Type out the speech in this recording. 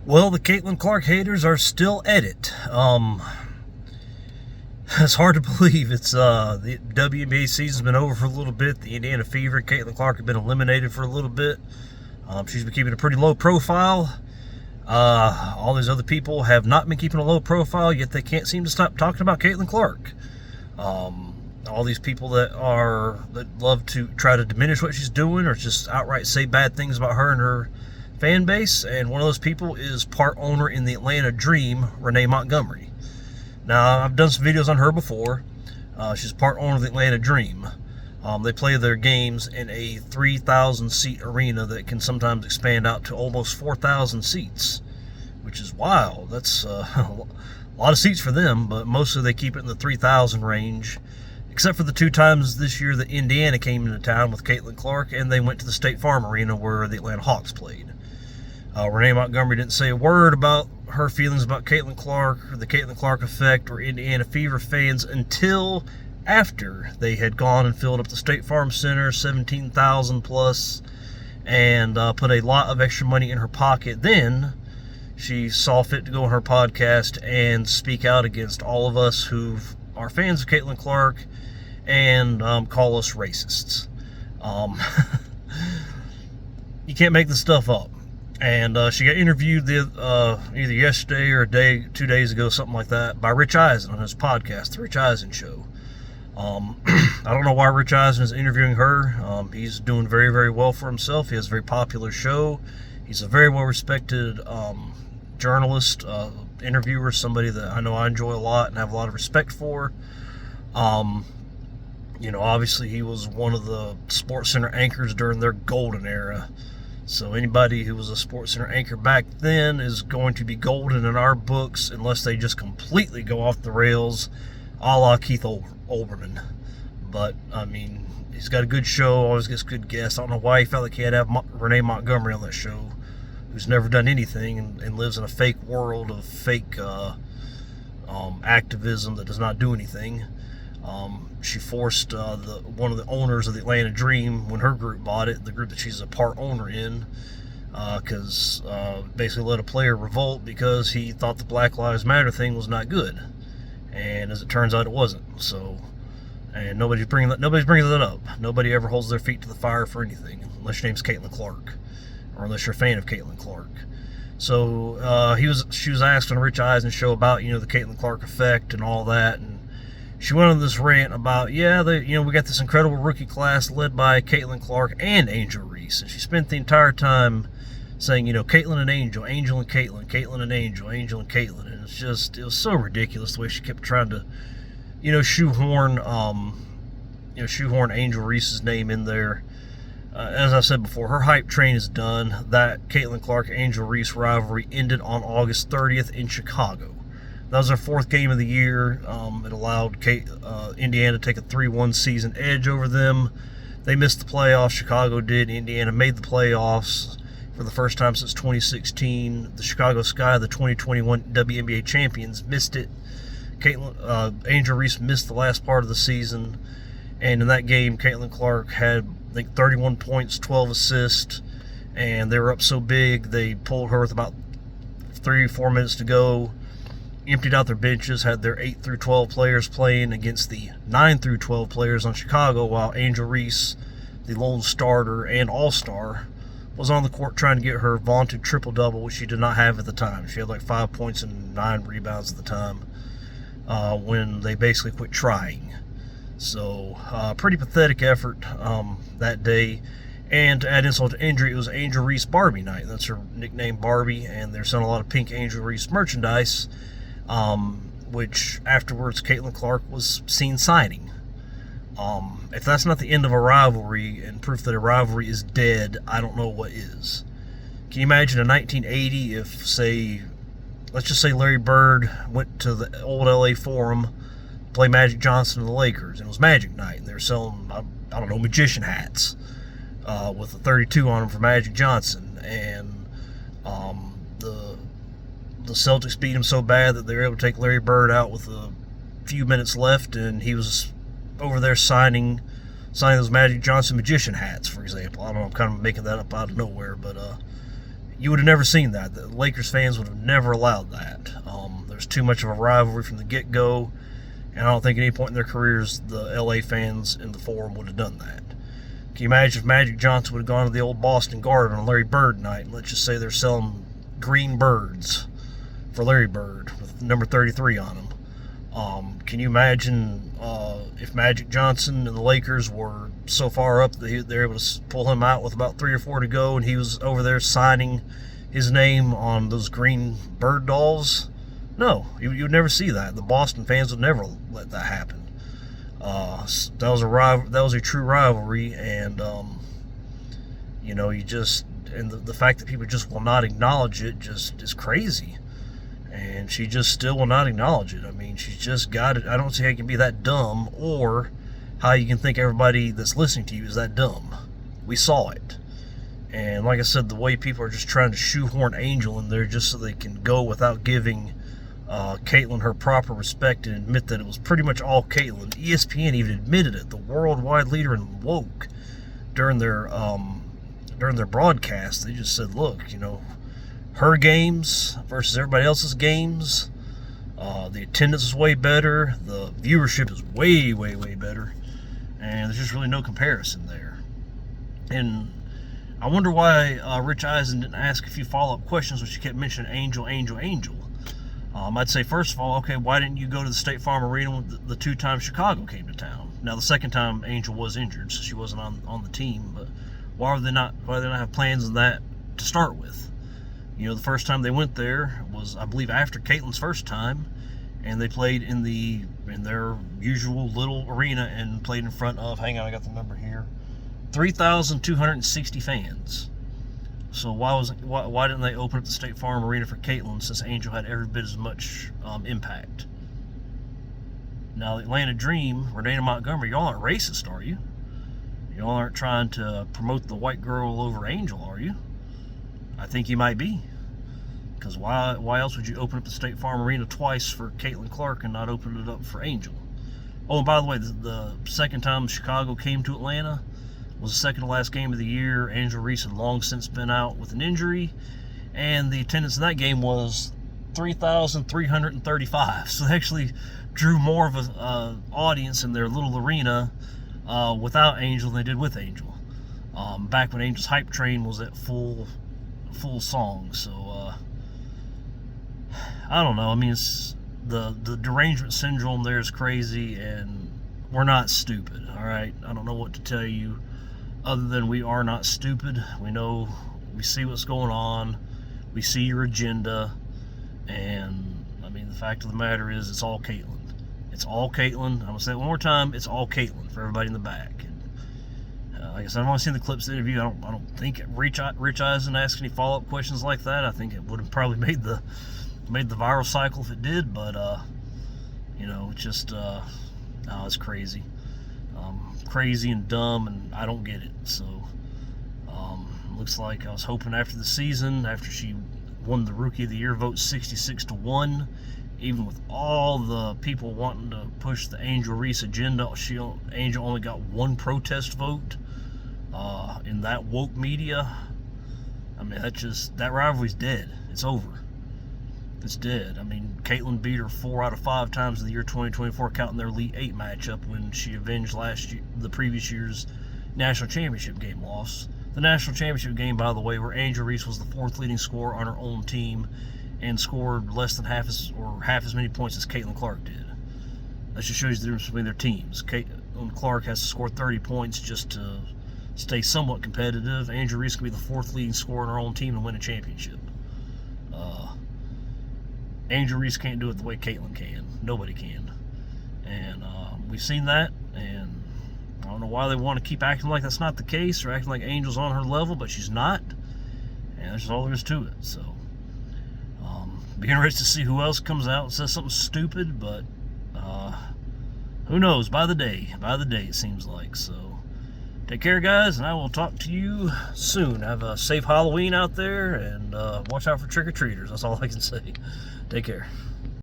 Well, the Caitlin Clark haters are still at it. It's hard to believe. It's the WNBA season's been over for a little bit. The Indiana Fever, Caitlin Clark, have been eliminated for a little bit. She's been keeping a pretty low profile. All these other people have not been keeping a low profile, yet they can't seem to stop talking about Caitlin Clark. All these people that love to try to diminish what she's doing or just outright say bad things about her and her fan base, and one of those people is part owner in the Atlanta Dream, Renee Montgomery. Now, I've done some videos on her before. She's part owner of the Atlanta Dream. They play their games in a 3,000 seat arena that can sometimes expand out to almost 4,000 seats, which is wild. That's a lot of seats for them, but mostly they keep it in the 3,000 range, except for the 2 times this year that Indiana came into town with Caitlin Clark, and they went to the State Farm Arena where the Atlanta Hawks played. Renee Montgomery didn't say a word about her feelings about Caitlin Clark, or the Caitlin Clark effect, or Indiana Fever fans until after they had gone and filled up the State Farm Center, 17,000 plus, and put a lot of extra money in her pocket. Then she saw fit to go on her podcast and speak out against all of us who are fans of Caitlin Clark and call us racists. You can't make this stuff up. And she got interviewed either yesterday or 2 days ago, something like that, by Rich Eisen on his podcast, The Rich Eisen Show. I don't know why Rich Eisen is interviewing her. He's doing very, very well for himself. He has a very popular show. He's a very well-respected journalist, interviewer, somebody that I know I enjoy a lot and have a lot of respect for. Obviously he was one of the SportsCenter anchors during their golden era. So anybody who was a SportsCenter anchor back then is going to be golden in our books unless they just completely go off the rails, a la Keith Olbermann. But, I mean, he's got a good show, always gets good guests. I don't know why he felt like he had to have Renee Montgomery on that show, who's never done anything and lives in a fake world of fake activism that does not do anything. She forced one of the owners of the Atlanta Dream, when her group bought it, the group that she's a part owner in, because basically let a player revolt because he thought the Black Lives Matter thing was not good, and as it turns out, it wasn't. So, and nobody's bringing that up. Nobody ever holds their feet to the fire for anything, unless your name's Caitlin Clark, or unless you're a fan of Caitlin Clark. So she was asked on Rich Eisen show about the Caitlin Clark effect and all that, and she went on this rant about, we got this incredible rookie class led by Caitlin Clark and Angel Reese. And she spent the entire time saying, Caitlin and Angel, Angel and Caitlin, Caitlin and Angel, Angel and Caitlin. And it was so ridiculous the way she kept trying to, shoehorn Angel Reese's name in there. As I said before, her hype train is done. That Caitlin Clark-Angel Reese rivalry ended on August 30th in Chicago. That was their 4th game of the year. It allowed Indiana to take a 3-1 season edge over them. They missed the playoffs. Chicago did. Indiana made the playoffs for the first time since 2016. The Chicago Sky, the 2021 WNBA champions, missed it. Angel Reese missed the last part of the season. And in that game, Caitlin Clark had, I think, 31 points, 12 assists. And they were up so big, they pulled her with about 3 or 4 minutes to go. Emptied out their benches, had their 8 through 12 players playing against the 9 through 12 players on Chicago, while Angel Reese, the lone starter and all-star, was on the court trying to get her vaunted triple-double, which she did not have at the time. She had like 5 points and 9 rebounds at the time when they basically quit trying. So, pretty pathetic effort that day. And to add insult to injury, it was Angel Reese Barbie night. That's her nickname, Barbie, and they're selling a lot of pink Angel Reese merchandise, which afterwards Caitlin Clark was seen signing. If that's not the end of a rivalry and proof that a rivalry is dead, I don't know what is. Can you imagine in 1980 if, let's just say Larry Bird went to the old LA Forum to play Magic Johnson and the Lakers, and it was Magic Night, and they were selling, I don't know, magician hats with a 32 on them for Magic Johnson, and the Celtics beat him so bad that they were able to take Larry Bird out with a few minutes left, and he was over there signing those Magic Johnson magician hats, for example. I don't know, I'm kind of making that up out of nowhere, but You would have never seen that. The Lakers fans would have never allowed that. There's too much of a rivalry from the get-go, and I don't think at any point in their careers the LA fans in the Forum would have done that. Can you imagine if Magic Johnson would have gone to the old Boston Garden on Larry Bird night, and let's just say they're selling green birds for Larry Bird with number 33 on them? Can you imagine if Magic Johnson and the Lakers were so far up that they're able to pull him out with about 3 or 4 to go, and he was over there signing his name on those green bird dolls? No, you would never see that. The Boston fans would never let that happen. That was a true rivalry, and the fact that people just will not acknowledge it just is crazy. And she just still will not acknowledge it. I mean, she's just got it. I don't see how you can be that dumb, or how you can think everybody that's listening to you is that dumb. We saw it. And like I said, the way people are just trying to shoehorn Angel in there just so they can go without giving Caitlyn her proper respect and admit that it was pretty much all Caitlyn. ESPN even admitted it. The worldwide leader in woke during their broadcast, they just said, look, her games versus everybody else's games, the attendance is way better, the viewership is way, way, way better, and there's just really no comparison there. And I wonder why Rich Eisen didn't ask a few follow-up questions when she kept mentioning Angel, Angel, Angel. I'd say, first of all, okay, why didn't you go to the State Farm Arena when the 2 times Chicago came to town? Now, the second time Angel was injured, so she wasn't on the team, but why do they not have plans in that to start with? The first time they went there was, I believe, after Caitlyn's first time, and they played in their usual little arena and played in front of, hang on, I got the number here, 3,260 fans. So why didn't they open up the State Farm Arena for Caitlyn, since Angel had every bit as much impact? Now, the Atlanta Dream, Renee Montgomery, y'all aren't racist, are you? Y'all aren't trying to promote the white girl over Angel, are you? I think you might be. Because why else would you open up the State Farm Arena twice for Caitlin Clark and not open it up for Angel? Oh, and by the way, the second time Chicago came to Atlanta was the second to last game of the year. Angel Reese had long since been out with an injury, and the attendance in that game was 3,335. So they actually drew more of an audience in their little arena without Angel than they did with Angel. Back when Angel's hype train was at full song. So I don't know. I mean, the derangement syndrome there is crazy, and we're not stupid. All right, I don't know what to tell you other than we are not stupid. We see what's going on, we see your agenda, and I mean, the fact of the matter is, it's all Caitlyn. It's all Caitlyn. I'm gonna say it one more time. It's all Caitlyn for everybody in the back. And, like I said, I've only seen the clips of the interview. I don't think Rich Eisen asked any follow-up questions like that. I think it would have probably made the viral cycle if it did. But it's just it's crazy. Crazy and dumb, and I don't get it. So looks like I was hoping after the season, after she won the Rookie of the Year vote 66-1, even with all the people wanting to push the Angel Reese agenda, Angel only got 1 protest vote in that woke media. I mean, that rivalry's dead. It's over. It's dead. I mean, Caitlyn beat her 4 out of 5 times in the year 2024, counting their Elite 8 matchup when she avenged the previous year's National Championship game loss. The National Championship game, by the way, where Angel Reese was the 4th leading scorer on her own team and scored less than half as many points as Caitlin Clark did. That just shows you the difference between their teams. Caitlin Clark has to score 30 points just to stay somewhat competitive. Angel Reese can be the 4th leading scorer on her own team and win a championship. Angel Reese can't do it the way Caitlyn can. Nobody can. And we've seen that, and I don't know why they want to keep acting like that's not the case, or acting like Angel's on her level, but she's not. And that's all there is to it. So, be interested to see who else comes out and says something stupid, but who knows? By the day, it seems like. So, take care, guys, and I will talk to you soon. Have a safe Halloween out there, and watch out for trick-or-treaters. That's all I can say. Take care.